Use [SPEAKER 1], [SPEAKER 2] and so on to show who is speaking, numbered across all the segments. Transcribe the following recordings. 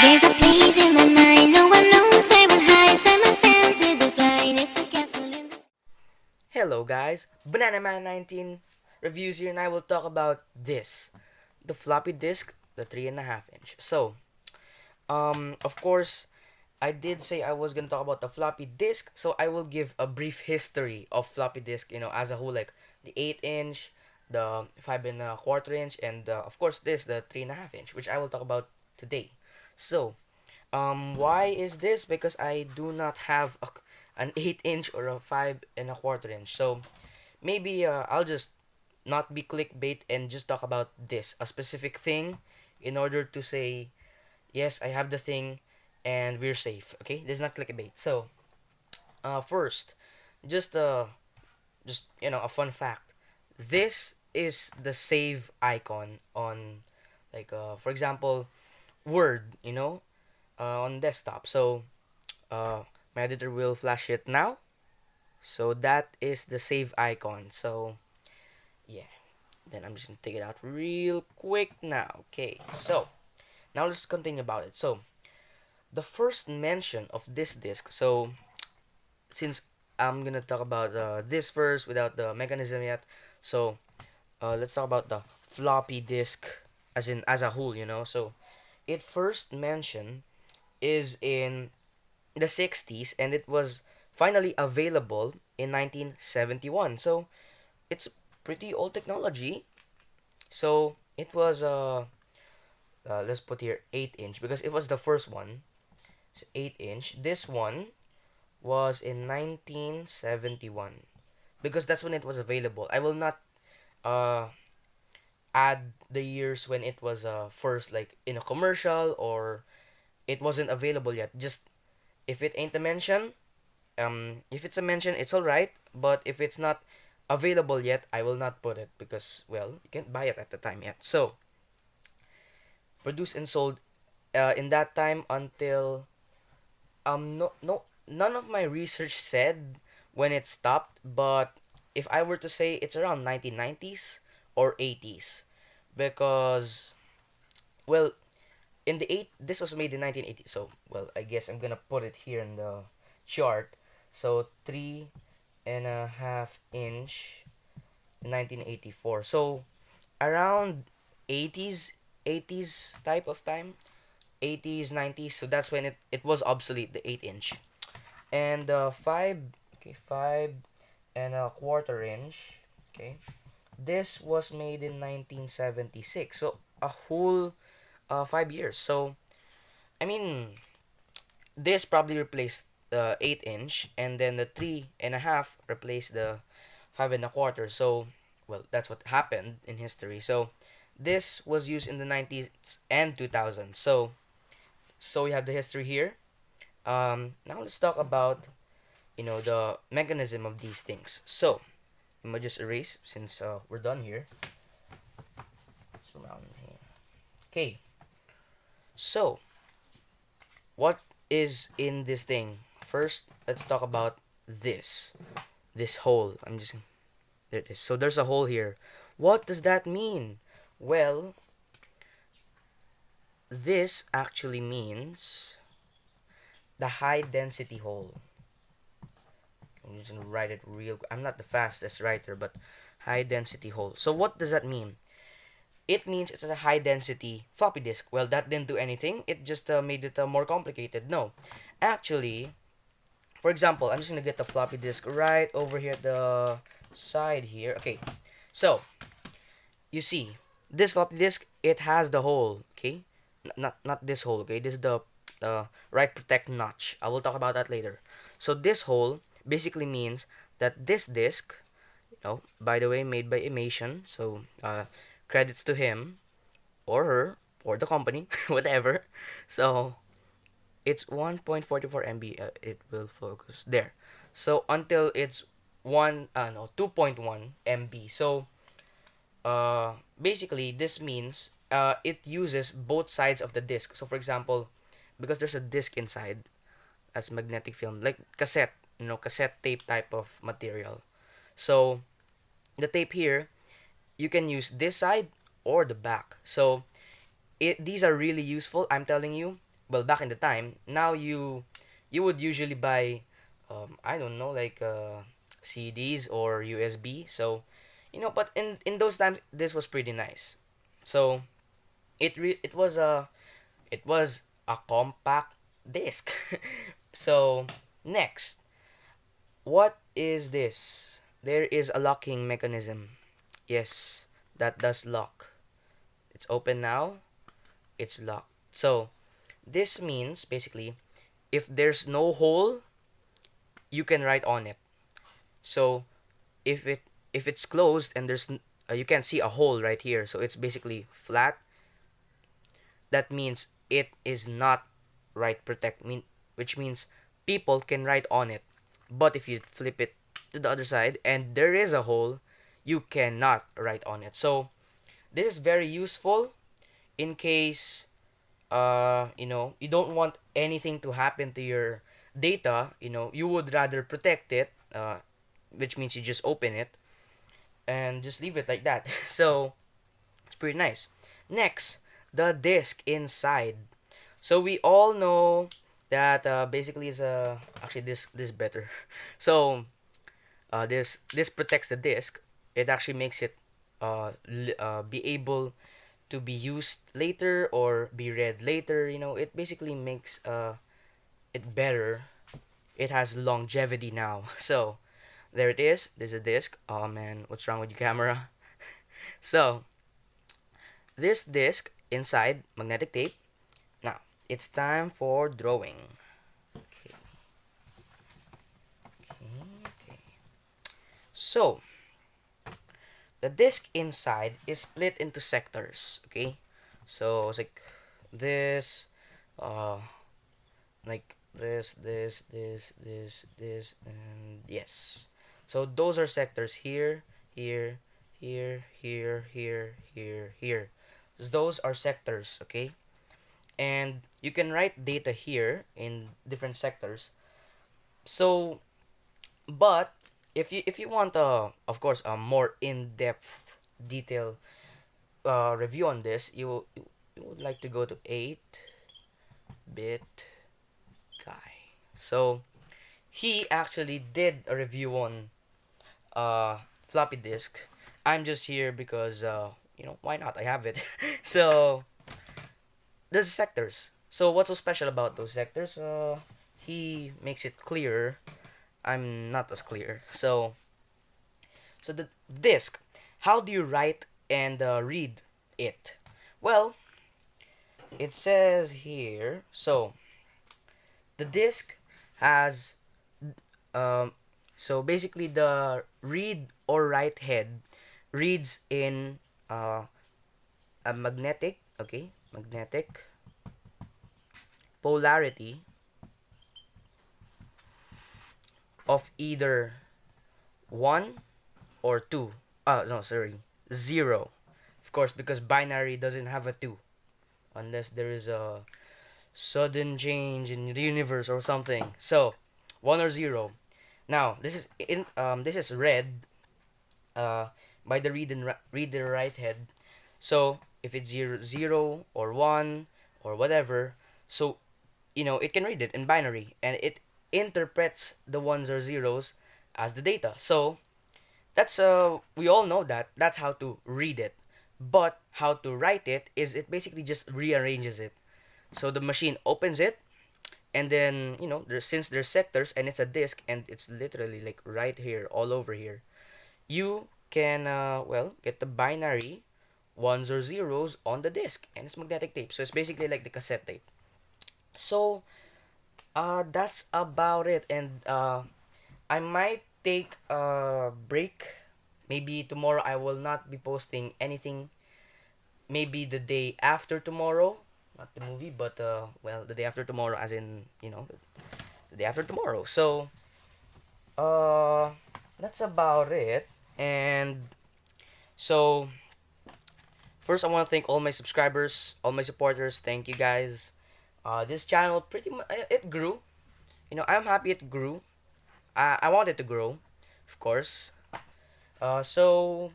[SPEAKER 1] There's a place in my mind, no one knows where it hides, and my fancy decline. It's a castle in the...
[SPEAKER 2] Hello guys, Banana Man 19 reviews here and I will talk about this, the floppy disk, the 3.5 inch. Of course, I did say I was gonna talk about the floppy disk, so I will give a brief history of floppy disk, as a whole, like the 8 inch, the 5.25 inch, and of course this, the 3.5 inch, which I will talk about today. So, why is this? Because I do not have an 8 inch or a 5.25 inch. So maybe I'll just not be clickbait and just talk about this, a specific thing, in order to say, yes, I have the thing and we're safe. Okay, this is not clickbait. So, first, just a fun fact. This is the save icon on, like, for example, Word. On desktop. So, uh, my editor will flash it now. So that is the save icon. So yeah, then I'm just gonna take it out real quick now. Okay, so now let's continue about it. So the first mention of this disk. So since I'm gonna talk about this first without the mechanism yet. So let's talk about the floppy disk as a whole. So it first mentioned is in the 60s, and it was finally available in 1971. So it's pretty old technology. So it was let's put here 8 inch because it was the first one. So 8 inch. This one was in 1971 because that's when it was available. I will not uh add the years when it was first, like in a commercial, or it wasn't available yet. Just if it ain't a mention, if it's a mention, it's all right. But if it's not available yet, I will not put it because, well, you can't buy it at the time yet. So produced and sold in that time until no, none of my research said when it stopped. But if I were to say, it's around 1990s or 80s, because, well, in the eight this was made in 1980. So, well, I guess I'm gonna put it here in the chart. So 3.5 inch 1984. So around 80s type of time, 80s 90s. So that's when it was obsolete, the 8 inch. And 5.25 inch, okay, this was made in 1976. So a whole 5 years. So I mean, this probably replaced the 8 inch, and then the 3.5 replaced the 5.25. So, well, that's what happened in history. So this was used in the 90s and 2000s. So we have the history here. Now let's talk about the mechanism of these things. So I'm gonna just erase since we're done here. It's around here. Okay. So what is in this thing? First, let's talk about this hole. There it is. So there's a hole here. What does that mean? Well, this actually means the high density hole. I'm just gonna write it real. I'm not the fastest writer, but high density hole. So what does that mean? It means it's a high density floppy disk. Well, that didn't do anything. It just made it more complicated. No, actually, for example, I'm just gonna get the floppy disk right over here at the side here. Okay, so you see this floppy disk, it has the hole. Okay, not this hole. Okay, this is the right protect notch. I will talk about that later. So this hole basically means that this disk, by the way, made by Emation. So credits to him or her or the company, whatever. So it's 1.44 MB. It will focus there. So until it's 2.1 MB. So basically this means it uses both sides of the disc. So for example, because there's a disc inside, that's magnetic film, like cassette, cassette tape type of material. So the tape here, you can use this side or the back. So these are really useful, I'm telling you. well, back in the time, now you would usually buy, I don't know, like CDs or USB. So, but in those times, this was pretty nice. So it was a compact disc. So next, what is this? There is a locking mechanism. Yes, that does lock. It's open now. It's locked. So this means basically if there's no hole, you can write on it. So if it's closed and you can see a hole right here, so it's basically flat. That means it is not write protect, which means people can write on it. But if you flip it to the other side and there is a hole, you cannot write on it. So this is very useful in case you don't want anything to happen to your data. You would rather protect it, which means you just open it and just leave it like that. So it's pretty nice. Next, the disk inside. So we all know that basically is actually this is better. So this protects the disk. It actually makes it be able to be used later or be read later. It basically makes it better. It has longevity now. So there it is. There's a disk. Oh man, what's wrong with your camera? So this disk inside magnetic tape. Now it's time for drawing. Okay. Okay. So the disk inside is split into sectors. Okay. So it's this, uh, like this, and yes. So those are sectors here, here, here, here, here, here, here. Those are sectors, okay? And you can write data here in different sectors. So, but if you want of course a more in-depth detail review on this, you would like to go to 8-bit guy. So he actually did a review on floppy disk. I'm just here because why not? I have it. So there's sectors. So what's so special about those sectors? He makes it clearer. I'm not as clear. So the disk. How do you write and read it? Well, it says here. So the disk has um, so basically the read or write head reads in a magnetic polarity of either 1 or 2. No, sorry, 0. Of course, because binary doesn't have a 2 unless there is a sudden change in the universe or something. So 1 or 0. Now this is read by the read the write head. So if it's 0 or 1 or whatever, so it can read it in binary and it interprets the ones or zeros as the data. So that's we all know that's how to read it. But how to write it is it basically just rearranges it. So the machine opens it, and then since there's sectors and it's a disk and it's literally like right here, all over here, you can get the binary ones or zeros on the disk, and it's magnetic tape. So it's basically like the cassette tape. So that's about it, and I might take a break. Maybe tomorrow I will not be posting anything. Maybe the day after tomorrow, not the movie, but the day after tomorrow, as in the day after tomorrow. So that's about it. And so first, I want to thank all my subscribers, all my supporters. Thank you guys. This channel pretty much it grew. I'm happy it grew. I want it to grow, of course. So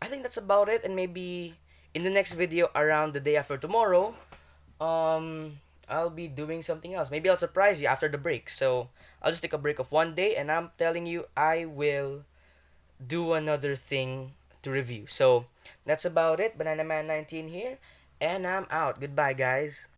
[SPEAKER 2] I think that's about it. And maybe in the next video around the day after tomorrow, I'll be doing something else. Maybe I'll surprise you after the break. So I'll just take a break of one day, and I'm telling you, I will do another thing to review. So that's about it. Banana Man 19 here, and I'm out. Goodbye, guys.